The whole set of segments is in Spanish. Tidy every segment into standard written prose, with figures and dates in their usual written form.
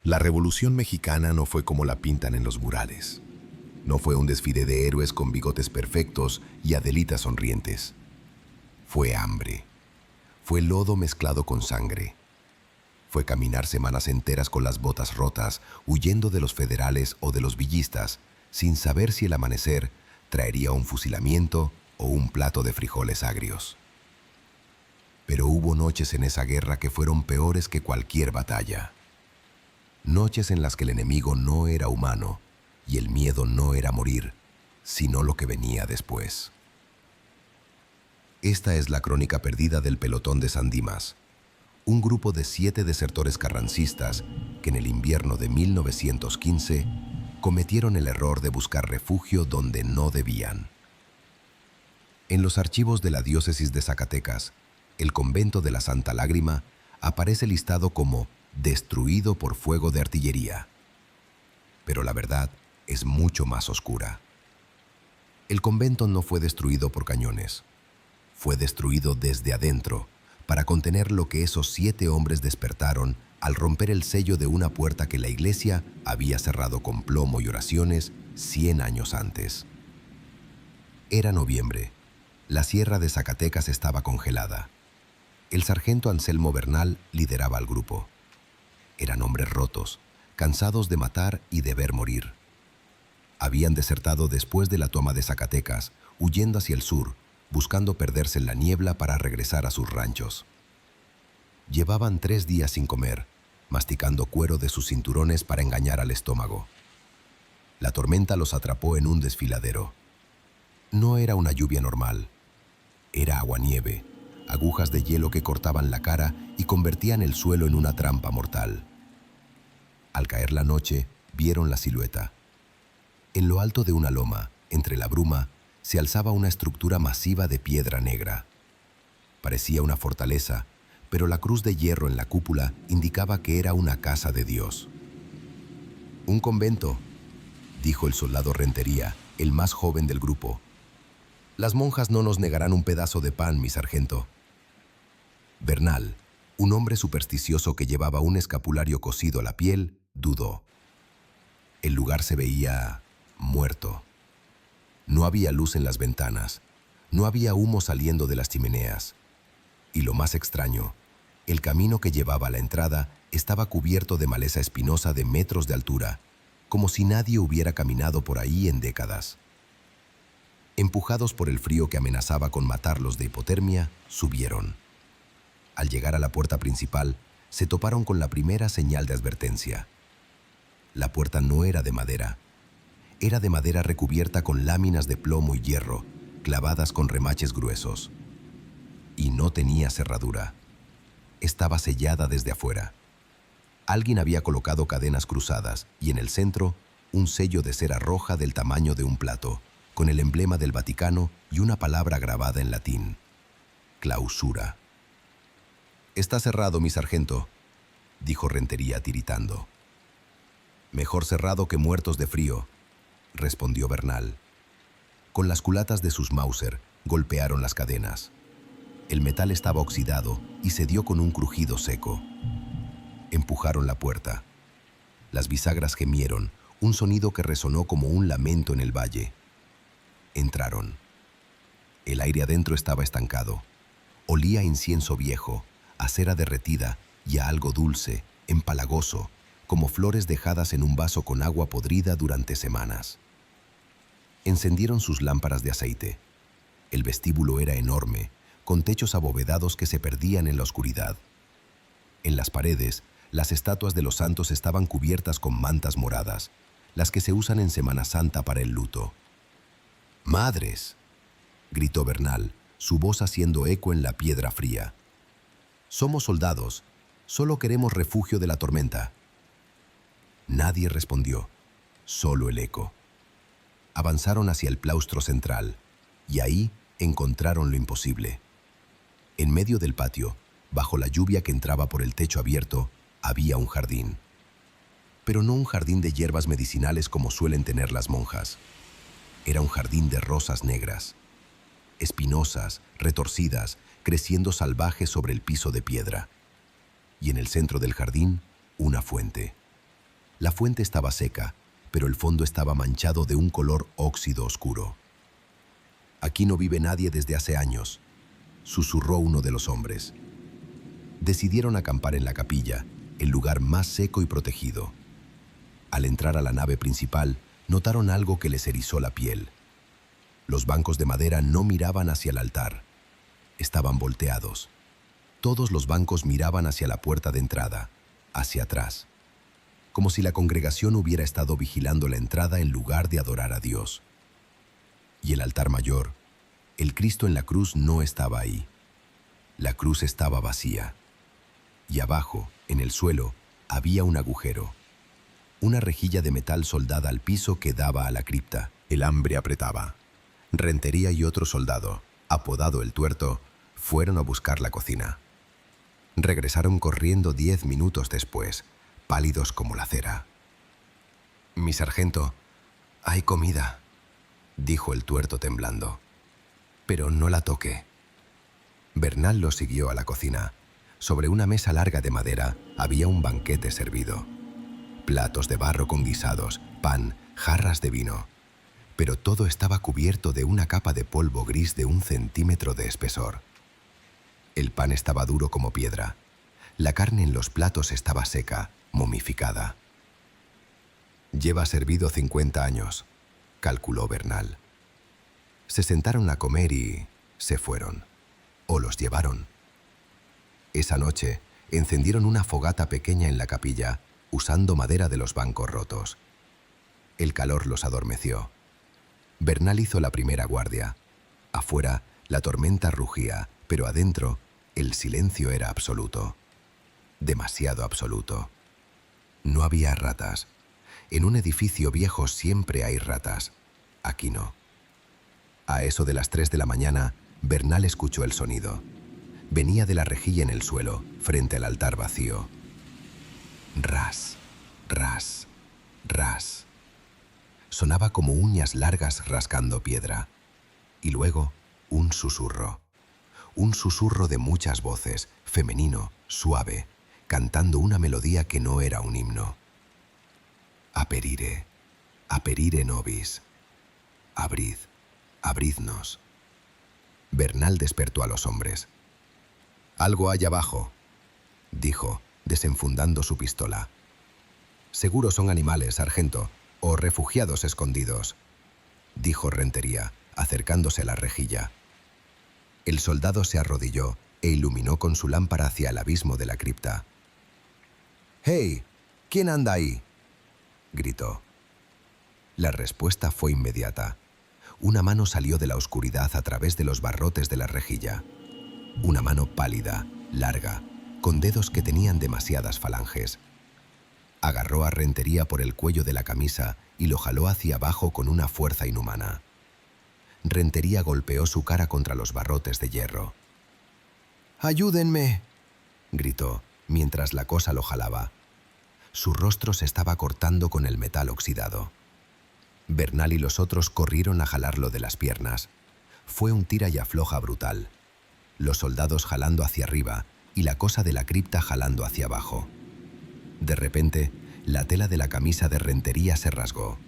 La Revolución Mexicana no fue como la pintan en los murales. No fue un desfile de héroes con bigotes perfectos y adelitas sonrientes. Fue hambre. Fue lodo mezclado con sangre. Fue caminar semanas enteras con las botas rotas, huyendo de los federales o de los villistas, sin saber si el amanecer traería un fusilamiento o un plato de frijoles agrios. Pero hubo noches en esa guerra que fueron peores que cualquier batalla. Noches en las que el enemigo no era humano y el miedo no era morir, sino lo que venía después. Esta es la crónica perdida del pelotón de San Dimas, un grupo de 7 desertores carrancistas que en el invierno de 1915 cometieron el error de buscar refugio donde no debían. En los archivos de la diócesis de Zacatecas, el convento de la Santa Lágrima aparece listado como destruido por fuego de artillería. Pero la verdad es mucho más oscura. El convento no fue destruido por cañones. Fue destruido desde adentro para contener lo que esos 7 hombres despertaron al romper el sello de una puerta que la iglesia había cerrado con plomo y oraciones 100 años antes. Era noviembre. La sierra de Zacatecas estaba congelada. El sargento Anselmo Bernal lideraba al grupo. Eran hombres rotos, cansados de matar y de ver morir. Habían desertado después de la toma de Zacatecas, huyendo hacia el sur, buscando perderse en la niebla para regresar a sus ranchos. Llevaban 3 días sin comer, masticando cuero de sus cinturones para engañar al estómago. La tormenta los atrapó en un desfiladero. No era una lluvia normal. Era aguanieve, agujas de hielo que cortaban la cara y convertían el suelo en una trampa mortal. Al caer la noche, vieron la silueta. En lo alto de una loma, entre la bruma, se alzaba una estructura masiva de piedra negra. Parecía una fortaleza, pero la cruz de hierro en la cúpula indicaba que era una casa de Dios. «Un convento», dijo el soldado Rentería, el más joven del grupo. «Las monjas no nos negarán un pedazo de pan, mi sargento». Bernal, un hombre supersticioso que llevaba un escapulario cosido a la piel, dudó. El lugar se veía muerto. No había luz en las ventanas, no había humo saliendo de las chimeneas. Y lo más extraño, el camino que llevaba a la entrada estaba cubierto de maleza espinosa de metros de altura, como si nadie hubiera caminado por ahí en décadas. Empujados por el frío que amenazaba con matarlos de hipotermia, subieron. Al llegar a la puerta principal, se toparon con la primera señal de advertencia. La puerta no era de madera. Era de madera recubierta con láminas de plomo y hierro, clavadas con remaches gruesos. Y no tenía cerradura. Estaba sellada desde afuera. Alguien había colocado cadenas cruzadas y en el centro, un sello de cera roja del tamaño de un plato, con el emblema del Vaticano y una palabra grabada en latín: clausura. «Está cerrado, mi sargento», dijo Rentería tiritando. «Mejor cerrado que muertos de frío», respondió Bernal. Con las culatas de sus Mauser golpearon las cadenas. El metal estaba oxidado y se dio con un crujido seco. Empujaron la puerta. Las bisagras gemieron, un sonido que resonó como un lamento en el valle. Entraron. El aire adentro estaba estancado. Olía a incienso viejo, a cera derretida y a algo dulce, empalagoso, como flores dejadas en un vaso con agua podrida durante semanas. Encendieron sus lámparas de aceite. El vestíbulo era enorme, con techos abovedados que se perdían en la oscuridad. En las paredes, las estatuas de los santos estaban cubiertas con mantas moradas, las que se usan en Semana Santa para el luto. «¡Madres!», gritó Bernal, su voz haciendo eco en la piedra fría. «Somos soldados, solo queremos refugio de la tormenta». Nadie respondió, solo el eco. Avanzaron hacia el claustro central, y ahí encontraron lo imposible. En medio del patio, bajo la lluvia que entraba por el techo abierto, había un jardín. Pero no un jardín de hierbas medicinales como suelen tener las monjas. Era un jardín de rosas negras, espinosas, retorcidas, creciendo salvajes sobre el piso de piedra. Y en el centro del jardín, una fuente. La fuente estaba seca, pero el fondo estaba manchado de un color óxido oscuro. «Aquí no vive nadie desde hace años», susurró uno de los hombres. Decidieron acampar en la capilla, el lugar más seco y protegido. Al entrar a la nave principal, notaron algo que les erizó la piel. Los bancos de madera no miraban hacia el altar. Estaban volteados. Todos los bancos miraban hacia la puerta de entrada, hacia atrás, como si la congregación hubiera estado vigilando la entrada en lugar de adorar a Dios. Y el altar mayor, el Cristo en la cruz, no estaba ahí. La cruz estaba vacía. Y abajo, en el suelo, había un agujero. Una rejilla de metal soldada al piso que daba a la cripta. El hambre apretaba. Rentería y otro soldado, apodado el Tuerto, fueron a buscar la cocina. Regresaron corriendo 10 minutos después, pálidos como la cera. «Mi sargento, hay comida», dijo el Tuerto temblando. «Pero no la toque». Bernal los siguió a la cocina. Sobre una mesa larga de madera había un banquete servido. Platos de barro con guisados, pan, jarras de vino. Pero todo estaba cubierto de una capa de polvo gris de 1 centímetro de espesor. El pan estaba duro como piedra. La carne en los platos estaba seca, momificada. «Lleva servido 50 años», calculó Bernal. Se sentaron a comer y se fueron. O los llevaron. Esa noche encendieron una fogata pequeña en la capilla, usando madera de los bancos rotos. El calor los adormeció. Bernal hizo la primera guardia. Afuera, la tormenta rugía, pero adentro, el silencio era absoluto. Demasiado absoluto. No había ratas. En un edificio viejo siempre hay ratas. Aquí no. A eso de las 3 de la mañana, Bernal escuchó el sonido. Venía de la rejilla en el suelo, frente al altar vacío. Ras, ras, ras. Sonaba como uñas largas rascando piedra. Y luego, un susurro. Un susurro de muchas voces, femenino, suave, cantando una melodía que no era un himno. Aperire nobis. Abrid, abridnos. Bernal despertó a los hombres. «Algo hay abajo», dijo, desenfundando su pistola. «Seguro son animales, sargento, o refugiados escondidos», dijo Rentería, acercándose a la rejilla. El soldado se arrodilló e iluminó con su lámpara hacia el abismo de la cripta. «¡Hey! ¿Quién anda ahí?», gritó. La respuesta fue inmediata. Una mano salió de la oscuridad a través de los barrotes de la rejilla. Una mano pálida, larga, con dedos que tenían demasiadas falanges. Agarró a Rentería por el cuello de la camisa y lo jaló hacia abajo con una fuerza inhumana. Rentería golpeó su cara contra los barrotes de hierro. «¡Ayúdenme!», gritó, mientras la cosa lo jalaba. Su rostro se estaba cortando con el metal oxidado. Bernal y los otros corrieron a jalarlo de las piernas. Fue un tira y afloja brutal. Los soldados jalando hacia arriba y la cosa de la cripta jalando hacia abajo. De repente, la tela de la camisa de Rentería se rasgó.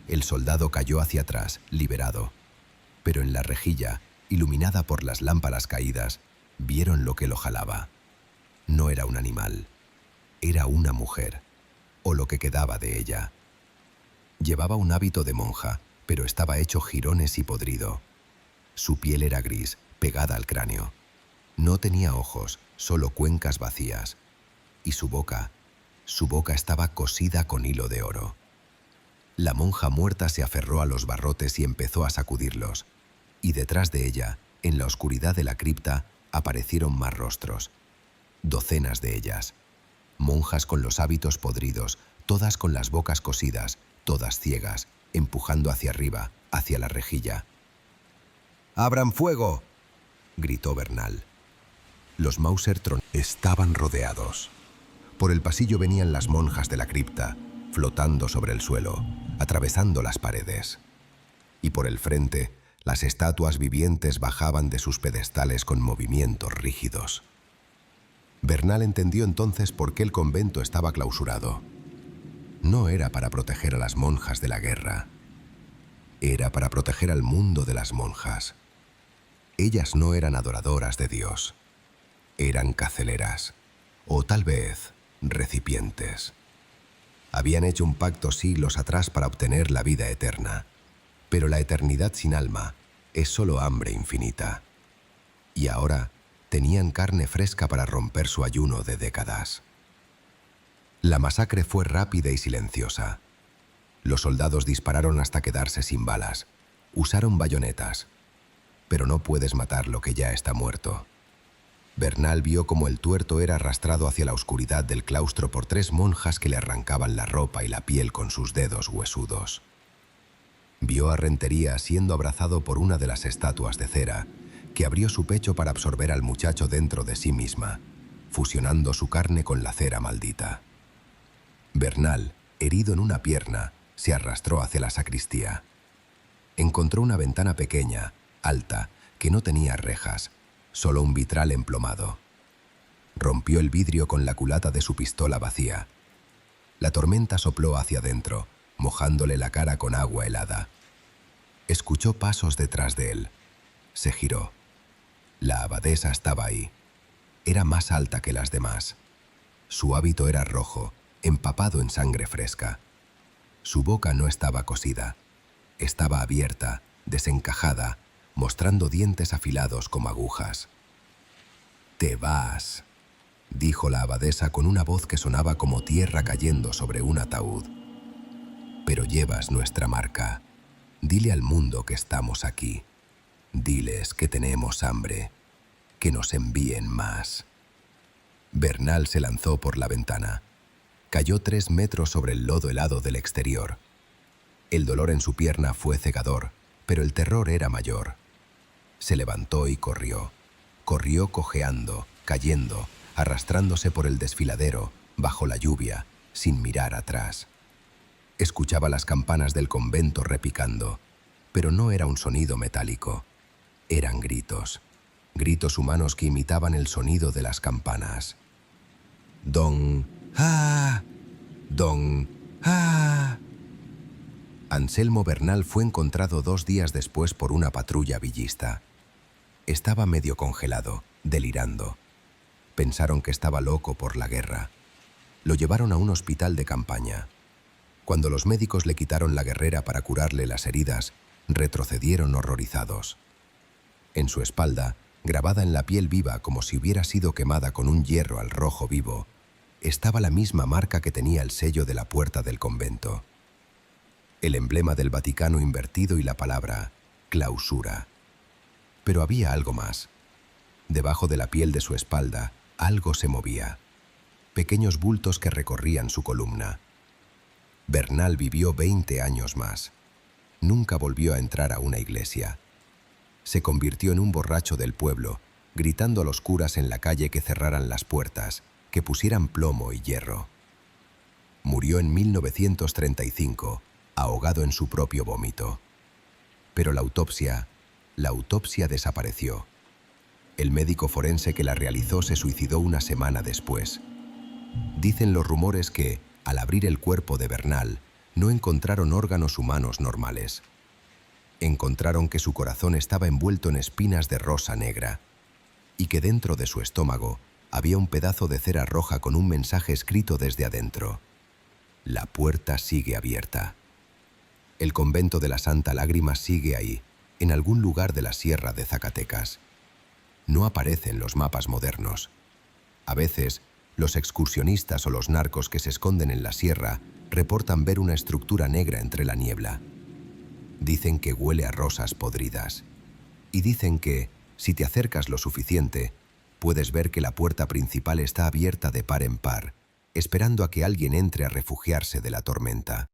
El soldado cayó hacia atrás, liberado. Pero en la rejilla, iluminada por las lámparas caídas, vieron lo que lo jalaba. No era un animal. Era una mujer, o lo que quedaba de ella. Llevaba un hábito de monja, pero estaba hecho jirones y podrido. Su piel era gris, pegada al cráneo. No tenía ojos, solo cuencas vacías. Y su boca estaba cosida con hilo de oro. La monja muerta se aferró a los barrotes y empezó a sacudirlos. Y detrás de ella, en la oscuridad de la cripta, aparecieron más rostros. Docenas de ellas. Monjas con los hábitos podridos, todas con las bocas cosidas, todas ciegas, empujando hacia arriba, hacia la rejilla. «¡Abran fuego!», gritó Bernal. Los Mauser estaban rodeados. Por el pasillo venían las monjas de la cripta, flotando sobre el suelo, atravesando las paredes. Y por el frente, las estatuas vivientes bajaban de sus pedestales con movimientos rígidos. Bernal entendió entonces por qué el convento estaba clausurado. no era para proteger a las monjas de la guerra. Era para proteger al mundo de las monjas. Ellas no eran adoradoras de Dios. Eran caceleras, o tal vez recipientes. Habían hecho un pacto siglos atrás para obtener la vida eterna, pero la eternidad sin alma es solo hambre infinita. Y ahora tenían carne fresca para romper su ayuno de décadas. La masacre fue rápida y silenciosa. Los soldados dispararon hasta quedarse sin balas. Usaron bayonetas. Pero no puedes matar lo que ya está muerto. Bernal vio cómo el tuerto era arrastrado hacia la oscuridad del claustro por 3 monjas que le arrancaban la ropa y la piel con sus dedos huesudos. Vio a Rentería siendo abrazado por una de las estatuas de cera, que abrió su pecho para absorber al muchacho dentro de sí misma, fusionando su carne con la cera maldita. Bernal, herido en una pierna, se arrastró hacia la sacristía. Encontró una ventana pequeña, alta, que no tenía rejas, solo un vitral emplomado. Rompió el vidrio con la culata de su pistola vacía. La tormenta sopló hacia adentro, mojándole la cara con agua helada. Escuchó pasos detrás de él. Se giró. La abadesa estaba ahí. Era más alta que las demás. Su hábito era rojo, empapado en sangre fresca. Su boca no estaba cosida. Estaba abierta, desencajada, mostrando dientes afilados como agujas. «Te vas», dijo la abadesa con una voz que sonaba como tierra cayendo sobre un ataúd. «Pero llevas nuestra marca. Dile al mundo que estamos aquí. Diles que tenemos hambre, que nos envíen más». Bernal se lanzó por la ventana. Cayó 3 metros sobre el lodo helado del exterior. El dolor en su pierna fue cegador, pero el terror era mayor. Se levantó y corrió. Corrió cojeando, cayendo, arrastrándose por el desfiladero, bajo la lluvia, sin mirar atrás. Escuchaba las campanas del convento repicando, pero no era un sonido metálico. Eran gritos. Gritos humanos que imitaban el sonido de las campanas. «Don, ah, don, ah». Anselmo Bernal fue encontrado 2 días después por una patrulla villista. Estaba medio congelado, delirando. Pensaron que estaba loco por la guerra. Lo llevaron a un hospital de campaña. Cuando los médicos le quitaron la guerrera para curarle las heridas, retrocedieron horrorizados. En su espalda, grabada en la piel viva como si hubiera sido quemada con un hierro al rojo vivo, estaba la misma marca que tenía el sello de la puerta del convento. El emblema del Vaticano invertido y la palabra clausura. Pero había algo más. Debajo de la piel de su espalda, algo se movía. Pequeños bultos que recorrían su columna. Bernal vivió 20 años más. Nunca volvió a entrar a una iglesia. Se convirtió en un borracho del pueblo, gritando a los curas en la calle que cerraran las puertas, que pusieran plomo y hierro. Murió en 1935, ahogado en su propio vómito. Pero la autopsia desapareció. El médico forense que la realizó se suicidó una semana después. Dicen los rumores que, al abrir el cuerpo de Bernal, no encontraron órganos humanos normales. Encontraron que su corazón estaba envuelto en espinas de rosa negra y que dentro de su estómago había un pedazo de cera roja con un mensaje escrito desde adentro. La puerta sigue abierta. El convento de la Santa Lágrima sigue ahí, en algún lugar de la sierra de Zacatecas. No aparece en los mapas modernos. A veces, los excursionistas o los narcos que se esconden en la sierra reportan ver una estructura negra entre la niebla. Dicen que huele a rosas podridas. Y dicen que, si te acercas lo suficiente, puedes ver que la puerta principal está abierta de par en par, esperando a que alguien entre a refugiarse de la tormenta.